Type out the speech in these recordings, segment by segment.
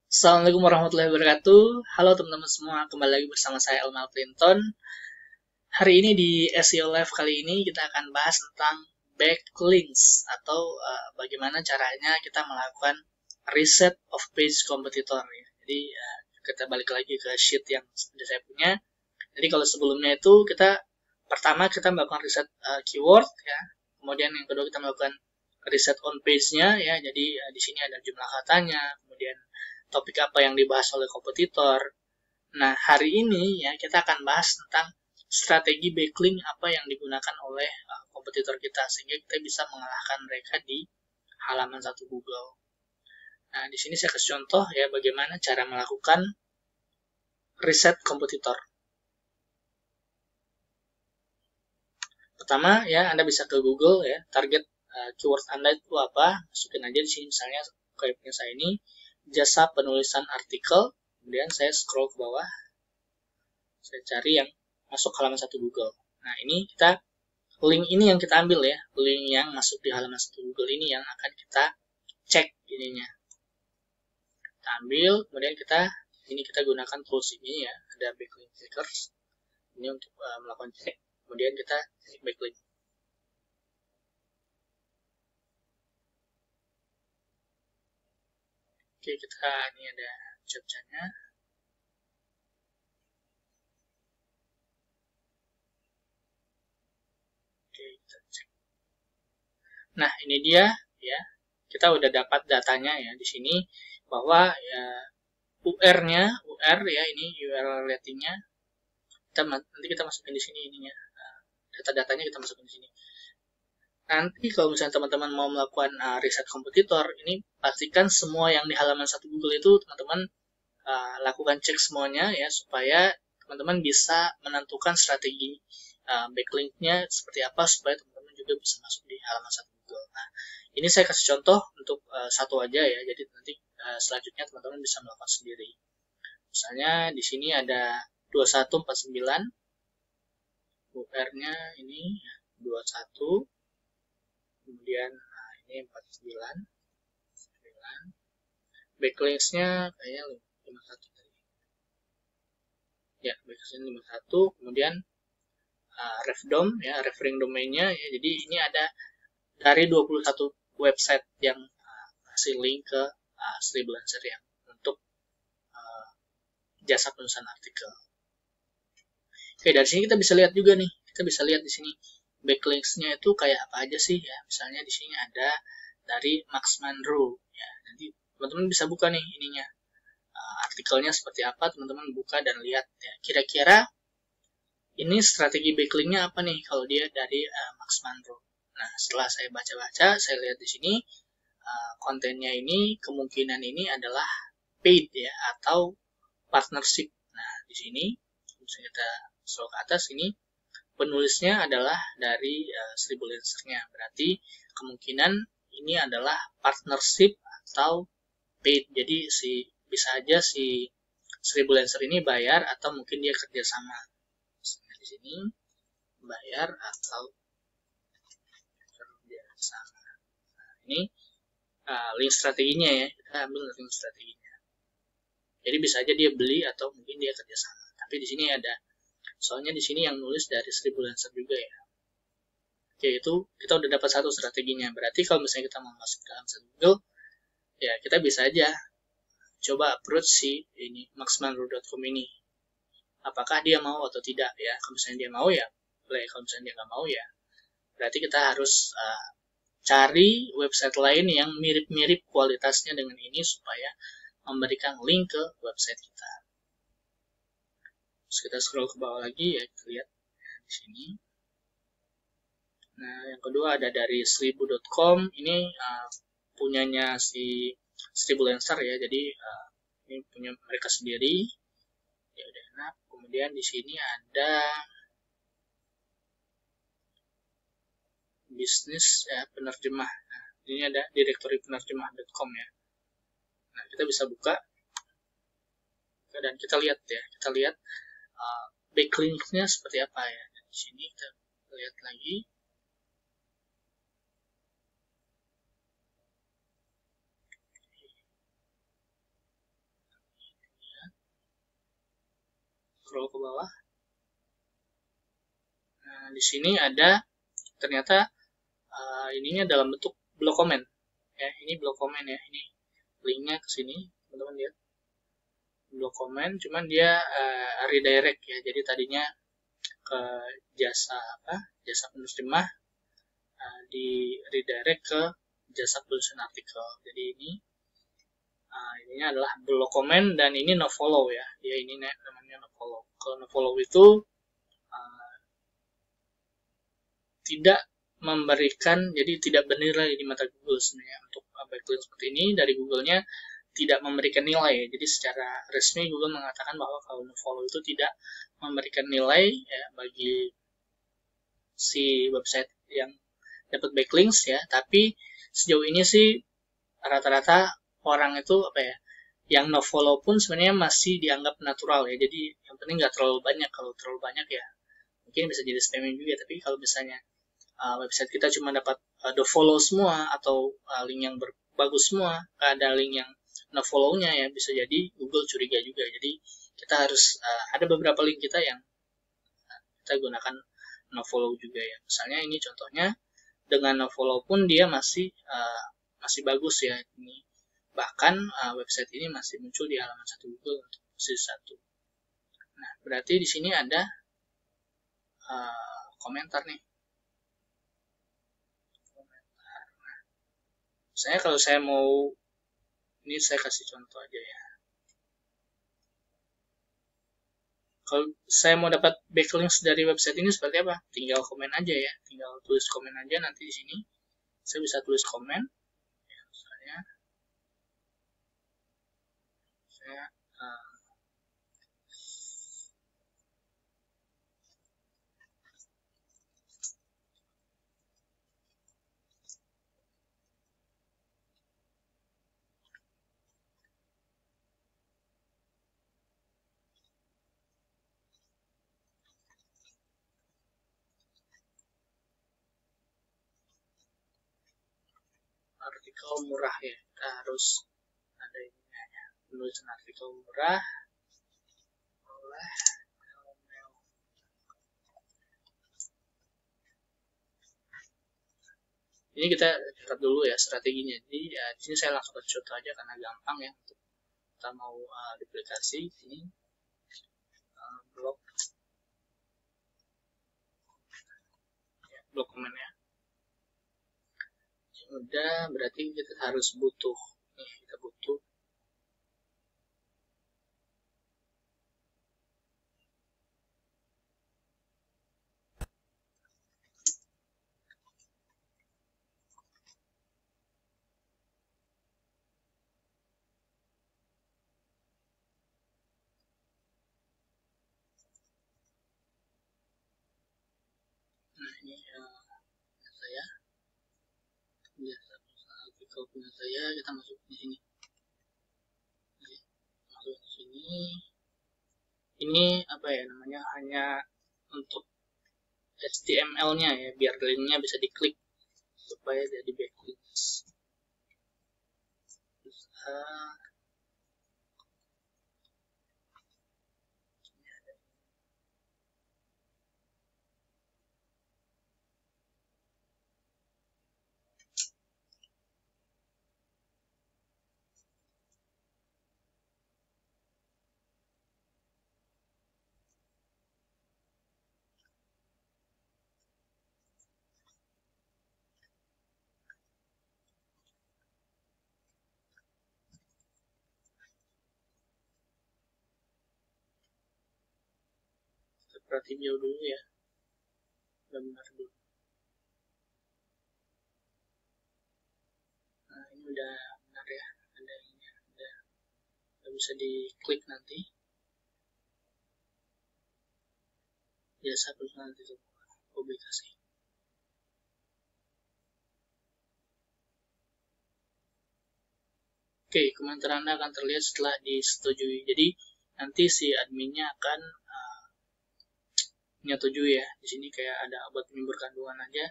Assalamualaikum warahmatullahi wabarakatuh. Halo teman-teman semua, kembali lagi bersama saya Elmal Clinton. Hari ini di SEO Live kali ini kita akan bahas tentang backlinks atau bagaimana caranya kita melakukan reset of page competitor. Jadi kita balik lagi ke sheet yang sudah saya punya. Jadi kalau sebelumnya itu pertama kita melakukan reset keyword ya. Kemudian yang kedua kita melakukan reset on page-nya ya. Jadi di sini ada jumlah katanya, kemudian topik apa yang dibahas oleh kompetitor. Nah, hari ini ya kita akan bahas tentang strategi backlink apa yang digunakan oleh kompetitor kita sehingga kita bisa mengalahkan mereka di halaman satu Google. Nah, di sini saya kasih contoh ya bagaimana cara melakukan reset kompetitor. Pertama ya Anda bisa ke Google ya, target keyword Anda itu apa? Masukin aja di sini misalnya kayak punya saya ini jasa penulisan artikel, kemudian saya scroll ke bawah, saya cari yang masuk halaman satu Google. Nah ini link ini yang kita ambil ya, link yang masuk di halaman satu Google ini yang akan kita cek ininya. Kita ambil, kemudian kita gunakan tools ini ya, ada backlink checkers ini untuk melakukan cek, kemudian kita cek backlink. Oke, ini ada captcha-nya. Oke, kita cek. Nah, ini dia ya. Kita udah dapat datanya ya di sini bahwa ya UR-nya, UR ya ini URL ratingnya. Nanti kita masukin di sini ininya. Data-datanya kita masukin di sini. Nanti kalau misalnya teman-teman mau melakukan riset kompetitor, ini pastikan semua yang di halaman satu Google itu teman-teman lakukan cek semuanya ya supaya teman-teman bisa menentukan strategi backlink-nya seperti apa supaya teman-teman juga bisa masuk di halaman satu Google. Nah, ini saya kasih contoh untuk satu aja ya. Jadi nanti selanjutnya teman-teman bisa melakukan sendiri. Misalnya di sini ada 2149 UR-nya ini 21, kemudian ini 49, backlinks-nya kayaknya 51 tadi. Ya, backlinks 51, kemudian refdom ya, referring domain-nya ya. Jadi ini ada dari 21 website yang kasih link ke Sribulancer yang untuk jasa penulisan artikel. Oke, dari sini kita bisa lihat juga nih. Kita bisa lihat di sini backlinks-nya itu kayak apa aja sih ya. Misalnya di sini ada dari Max Manro ya. Nanti teman-teman bisa buka nih ininya. Artikelnya seperti apa, teman-teman buka dan lihat ya. Kira-kira ini strategi backlink-nya apa nih kalau dia dari Max Manro. Nah, setelah saya baca-baca, saya lihat di sini kontennya ini kemungkinan ini adalah paid ya atau partnership. Nah, di sini bisa kita scroll ke atas ini penulisnya adalah dari Sribulancer-nya. Berarti kemungkinan ini adalah partnership atau paid. Jadi bisa aja si Sribulancer ini bayar atau mungkin dia kerjasama. Di sini bayar atau kerjasama. Nah, ini link strateginya ya. Kita ambil link strateginya. Jadi bisa aja dia beli atau mungkin dia kerjasama. Tapi di sini ada, soalnya di sini yang nulis dari Sribulancer juga ya. Oke, itu kita udah dapat satu strateginya. Berarti kalau misalnya kita mau masuk dalam Google, ya kita bisa aja coba approach si ini maxmanro.com ini. Apakah dia mau atau tidak ya? Kalau misalnya dia mau ya boleh. Kalau misalnya dia nggak mau ya berarti kita harus cari website lain yang mirip-mirip kualitasnya dengan ini supaya memberikan link ke website kita. Terus kita scroll ke bawah lagi ya, kita lihat di sini. Nah, yang kedua ada dari seribu.com. Ini punyanya si Sribulancer ya. Jadi ini punya mereka sendiri. Ya udah enak. Kemudian di sini ada bisnis ya, penerjemah. Nah, ini ada direktori penerjemah.com ya. Nah, kita bisa buka dan kita lihat ya. Kita lihat backlink-nya seperti apa ya. Dan di sini kita lihat lagi. scroll ke bawah. Nah, di sini ada ternyata ininya dalam bentuk blok komen. Ya, ini blok komen ya. Ini linknya ke sini, teman-teman lihat. Blok komen, cuman dia redirect ya. Jadi tadinya ke jasa penerjemah, di redirect ke jasa penulisan artikel. Jadi ininya adalah blok komen dan ini no follow ya. Dia ini namanya no follow. Kalau no follow itu tidak memberikan, jadi tidak bernilai di mata Google sebenarnya. Untuk backlink seperti ini dari Google-nya tidak memberikan nilai. Jadi secara resmi Google mengatakan bahwa kalau follow itu tidak memberikan nilai ya bagi si website yang dapat backlinks ya. Tapi sejauh ini sih rata-rata orang itu yang no follow pun sebenarnya masih dianggap natural ya. Jadi yang penting nggak terlalu banyak. Kalau terlalu banyak ya mungkin bisa jadi spamming juga. Tapi kalau misalnya website kita cuma dapat do follow semua atau link yang bagus semua, ada link yang no follow-nya ya, bisa jadi Google curiga juga. Jadi kita harus ada beberapa link kita yang kita gunakan no follow juga ya. Misalnya ini contohnya dengan no follow pun dia masih bagus ya. Ini bahkan website ini masih muncul di halaman 1 Google untuk posisi 1. Nah, berarti di sini ada komentar nih. Misalnya kalau saya mau, ini saya kasih contoh aja ya. Kalau saya mau dapat backlinks dari website ini seperti apa? Tinggal komen aja ya, tinggal tulis komen aja. Nanti di sini saya bisa tulis komen. Ya, misalnya saya artikel murah ya, kita harus ada ininya ya, penulisan artikel murah oleh ini kita catat dulu ya strateginya. Jadi ya, di sini saya langsung kasih contoh aja karena gampang ya untuk kita mau duplikasi. Ini blok komennya. Udah, berarti kita harus butuh nih, kita butuh ini saya biasa artikel punya saya, kita masuk di sini. Masuk di sini. Ini apa ya namanya, hanya untuk HTML-nya ya, biar linknya bisa diklik supaya jadi backlinks. Perhatiin jauh dulu ya, benar dulu. Nah, ini udah benar ya, ada ini, udah bisa diklik nanti. Jasa perusahaan nanti publikasi. Oke, komentar Anda akan terlihat setelah disetujui. Jadi nanti si adminnya akan menyetujui ya. Di sini kayak ada obat penyumbur kandungan aja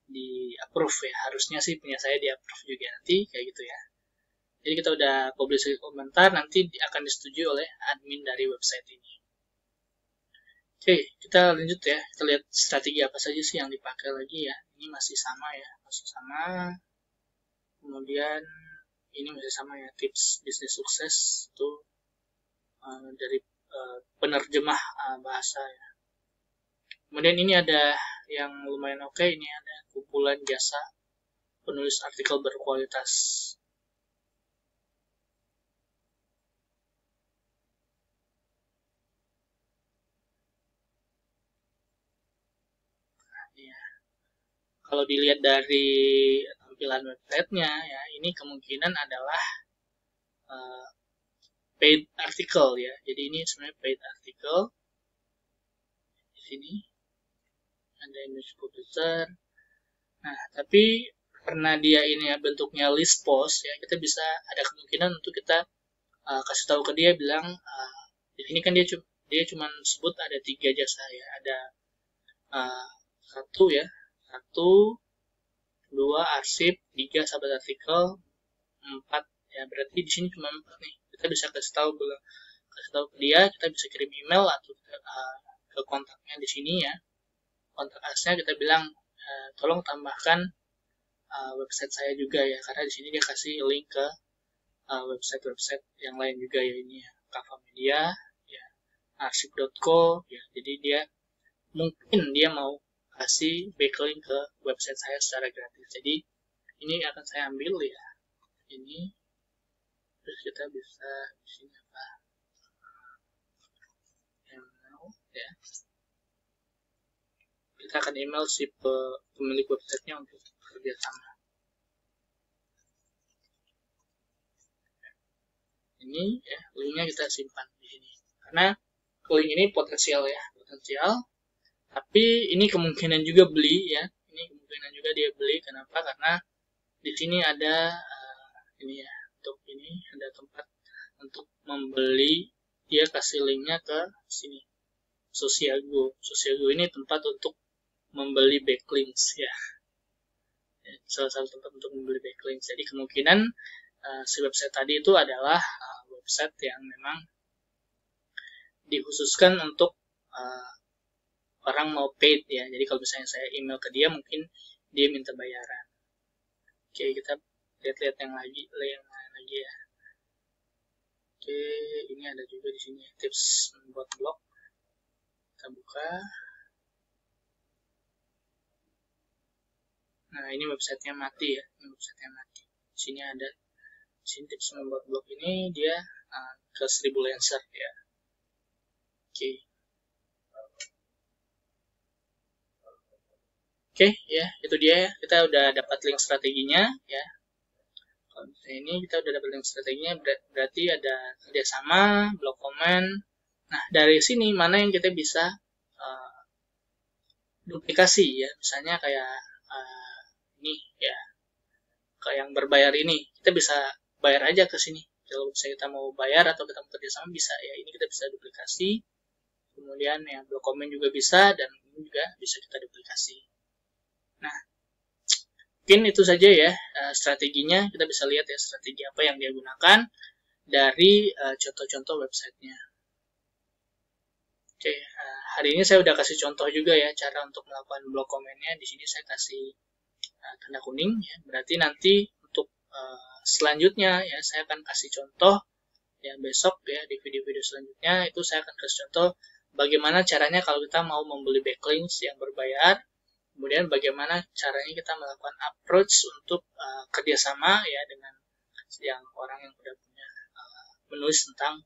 di approve ya. Harusnya sih punya saya di approve juga nanti kayak gitu ya. Jadi kita udah publish komentar, nanti akan disetujui oleh admin dari website ini. Oke, kita lanjut ya. Kita lihat strategi apa saja sih yang dipakai lagi ya. Ini masih sama ya, masih sama. Kemudian ini masih sama ya, tips bisnis sukses itu dari penerjemah bahasa ya. Kemudian ini ada yang lumayan oke, ini ada kumpulan jasa penulis artikel berkualitas. Ya. Kalau dilihat dari tampilan websitenya ya, ini kemungkinan adalah paid article ya. Jadi ini sebenarnya paid article. Di sini ada image publisher. Nah, tapi karena dia ini ya bentuknya list post ya, kita bisa ada kemungkinan untuk kita kasih tahu ke dia, bilang di sini kan dia cuma sebut ada 3 jasa ya, ada 1 ya, 1, 2 arsip, 3 sahabat artikel, 4 ya, berarti di sini cuma 4 nih. Kita bisa kasih tahu ke dia, kita bisa kirim email atau ke kontaknya di sini ya. Kontak asnya kita bilang tolong tambahkan website saya juga ya, karena di sini dia kasih link ke website-website yang lain juga ya, ini ya, Kava Media ya, arsip.co ya. Jadi dia mungkin dia mau kasih backlink ke website saya secara gratis. Jadi ini akan saya ambil ya, ini, terus kita bisa di sini apa ya, kita akan email si pemilik websitenya untuk kerjasama. Ini ya, linknya kita simpan di sini karena link ini potensial ya, tapi ini kemungkinan juga beli ya, ini kemungkinan juga dia beli. Kenapa? Karena di sini ada ini ya, untuk ini ada tempat untuk membeli, dia kasih linknya ke sini, Sociago ini tempat untuk membeli backlinks ya, salah satu tempat untuk membeli backlinks. Jadi kemungkinan si website tadi itu adalah website yang memang dikhususkan untuk orang mau paid ya. Jadi kalau misalnya saya email ke dia, mungkin dia minta bayaran. Oke, kita lihat-lihat yang lain lagi ya. Oke, ini ada juga di sini tips membuat blog. Kita buka. Nah, ini websitenya mati ya. Ini websitenya mati. Di sini ada, di sini tips membuat blog ini dia ke 1000 Lancer ya. Oke. Oke, ya, itu dia ya. Kita udah dapat link strateginya ya. Kalau misalnya ini kita udah dapat link strateginya, berarti ada kerjasama, blog komen. Nah, dari sini mana yang kita bisa duplikasi ya. Misalnya kayak ini ya, kayak yang berbayar ini, kita bisa bayar aja ke sini. Kalau misalnya kita mau bayar atau kita mau kerjasama, bisa ya. Ini kita bisa duplikasi. Kemudian yang blog komen juga bisa, dan ini juga bisa kita duplikasi. Nah, mungkin itu saja ya strateginya. Kita bisa lihat ya strategi apa yang dia gunakan dari contoh-contoh websitenya. Oke, hari ini saya udah kasih contoh juga ya cara untuk melakukan blog komennya. Di sini saya kasih tanda kuning ya. Berarti nanti untuk selanjutnya ya saya akan kasih contoh ya, besok ya di video-video selanjutnya itu saya akan kasih contoh bagaimana caranya kalau kita mau membeli backlinks yang berbayar. Kemudian bagaimana caranya kita melakukan approach untuk kerjasama ya dengan yang orang yang sudah punya menulis tentang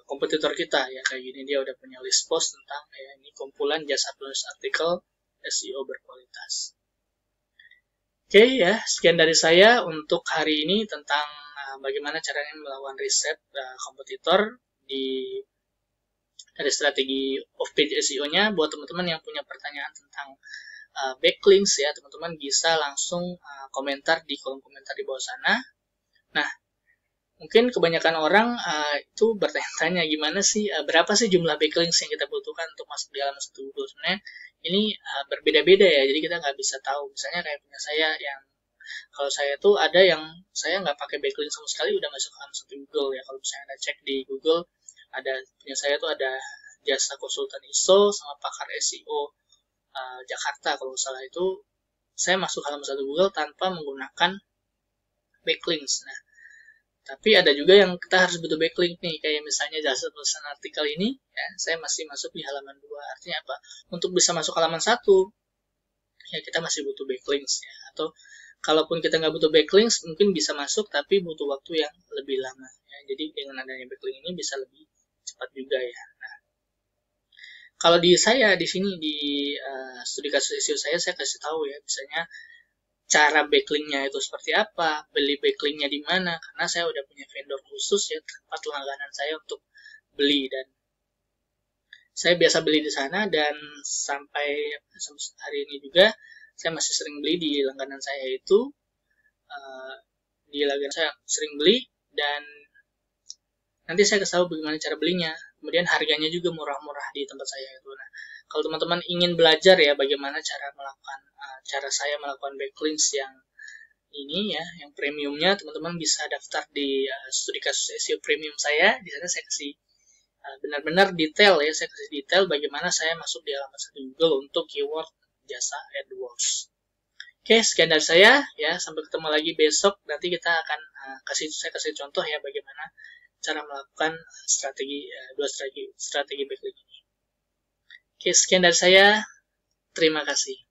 kompetitor kita ya, kayak gini dia udah punya list post tentang ya, ini kumpulan jasa penulis artikel SEO berkualitas. Oke ya, sekian dari saya untuk hari ini tentang bagaimana caranya melakukan riset kompetitor dari strategi off-page SEO-nya. Buat teman-teman yang punya pertanyaan tentang backlinks ya, teman-teman bisa langsung komentar di kolom komentar di bawah sana. Nah, mungkin kebanyakan orang itu bertanya-tanya gimana sih, berapa sih jumlah backlinks yang kita butuhkan untuk masuk di halaman satu Google. Sebenarnya ini berbeda-beda ya, jadi kita nggak bisa tahu. Misalnya kayak punya saya yang, kalau saya tuh ada yang saya nggak pakai backlink sama sekali udah masuk halaman satu Google ya. Kalau misalnya Anda cek di Google, ada punya saya tuh ada jasa konsultan ISO sama pakar SEO Jakarta kalau salah itu, saya masuk halaman 1 Google tanpa menggunakan backlinks. Nah, tapi ada juga yang kita harus butuh backlink nih, kayak misalnya jasa tulisan artikel ini, ya, saya masih masuk di halaman 2. Artinya apa? Untuk bisa masuk halaman 1, ya kita masih butuh backlinks ya. Atau kalaupun kita nggak butuh backlinks, mungkin bisa masuk tapi butuh waktu yang lebih lama. Ya. Jadi dengan adanya backlink ini bisa lebih cepat juga ya. Nah, kalau di saya di sini di studi kasus SEO saya kasih tahu ya, misalnya cara backlinknya itu seperti apa, beli backlinknya di mana, karena saya udah punya vendor khusus ya, tempat langganan saya untuk beli, dan saya biasa beli di sana, dan sampai hari ini juga saya masih sering beli di langganan saya itu, di langganan saya sering beli, dan nanti saya kasih tahu bagaimana cara belinya. Kemudian harganya juga murah-murah di tempat saya itu. Nah, kalau teman-teman ingin belajar ya bagaimana cara saya melakukan backlinks yang ini ya, yang premiumnya, teman-teman bisa daftar di studi kasus SEO premium saya. Di sana saya kasih benar-benar detail ya, saya kasih detail bagaimana saya masuk di halaman 1 Google untuk keyword jasa AdWords. Oke, sekian dari saya ya. Sampai ketemu lagi besok. Nanti kita akan saya kasih contoh ya bagaimana cara melakukan dua strategi backlink ini. Oke, sekian dari saya. Terima kasih.